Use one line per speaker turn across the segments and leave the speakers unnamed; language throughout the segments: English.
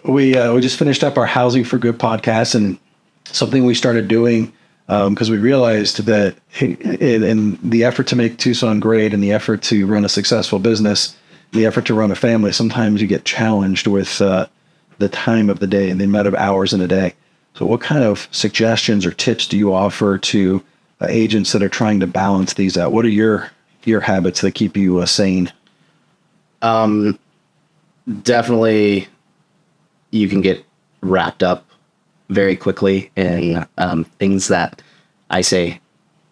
we just finished up our Housing for Good podcast, and something we started doing because we realized that in the effort to make Tucson great and the effort to run a successful business, the effort to run a family, sometimes you get challenged with the time of the day and the amount of hours in a day. So what kind of suggestions or tips do you offer to agents that are trying to balance these out? What are your habits that keep you sane?
Definitely you can get wrapped up very quickly in things that I say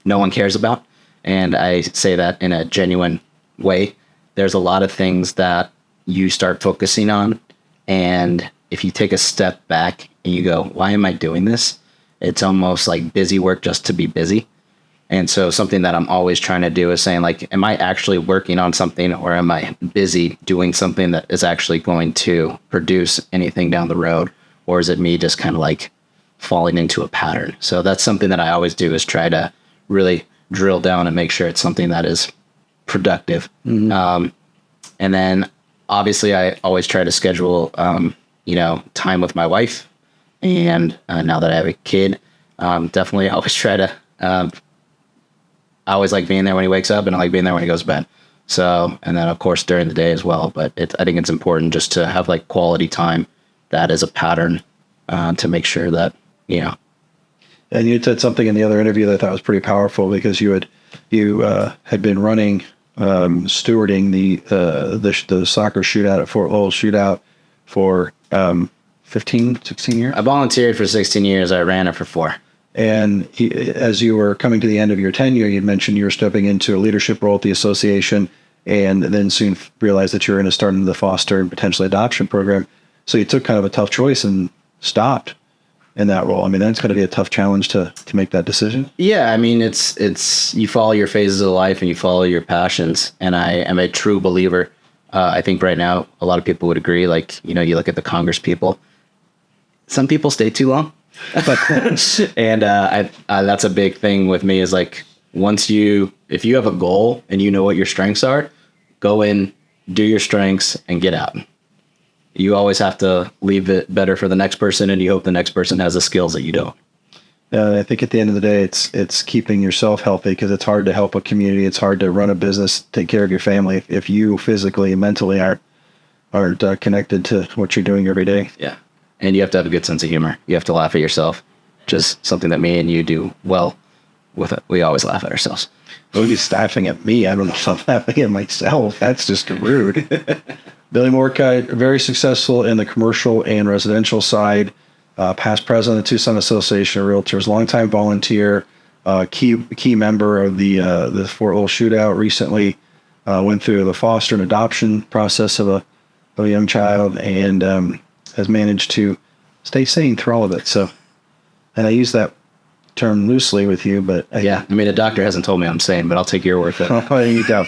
no one cares about. And I say that in a genuine way. There's a lot of things that you start focusing on. And if you take a step back and you go, why am I doing this? It's almost like busy work just to be busy. And so something that I'm always trying to do is saying, like, am I actually working on something, or am I busy doing something that is actually going to produce anything down the road? Or is it me just kind of like falling into a pattern? So that's something that I always do, is try to really drill down and make sure it's something that is productive. Mm-hmm. And then obviously I always try to schedule, time with my wife. And now that I have a kid, definitely always try to, I always like being there when he wakes up, and I like being there when he goes to bed. So, and then of course during the day as well. But I think it's important just to have like quality time that is a pattern to make sure that,
And you said something in the other interview that I thought was pretty powerful, because you had been running, stewarding the soccer shootout at Fort Lowell Shootout for 16 years.
I volunteered for 16 years. I ran it for 4.
And as you were coming to the end of your tenure, you mentioned you were stepping into a leadership role at the association, and then soon realized that you were going to start into the foster and potentially adoption program. So you took kind of a tough choice and stopped in that role. I mean, that's going to be a tough challenge to make that decision.
Yeah, I mean, it's you follow your phases of life and you follow your passions. And I am a true believer. I think right now a lot of people would agree. Like, you look at the Congress people. Some people stay too long. But and that's a big thing with me, is like, if you have a goal and you know what your strengths are, go in, do your strengths, and get out. You always have to leave it better for the next person, and you hope the next person has the skills that you don't.
I think at the end of the day, it's keeping yourself healthy, because it's hard to help a community. It's hard to run a business, take care of your family if you physically and mentally aren't connected to what you're doing every day.
Yeah. And you have to have a good sense of humor. You have to laugh at yourself. Just something that me and you do well with it. We always laugh at ourselves.
Nobody's laughing at me. I don't know if I'm laughing at myself. That's just rude. Billy Mordka, very successful in the commercial and residential side, past president of the Tucson Association of Realtors, longtime volunteer, key member of the Fort Lowell Shootout, recently went through the foster and adoption process of a young child, and has managed to stay sane through all of it. So, and I use that term loosely with you, but
I mean, a doctor hasn't told me I'm sane, but I'll take your word for it.
You doubt.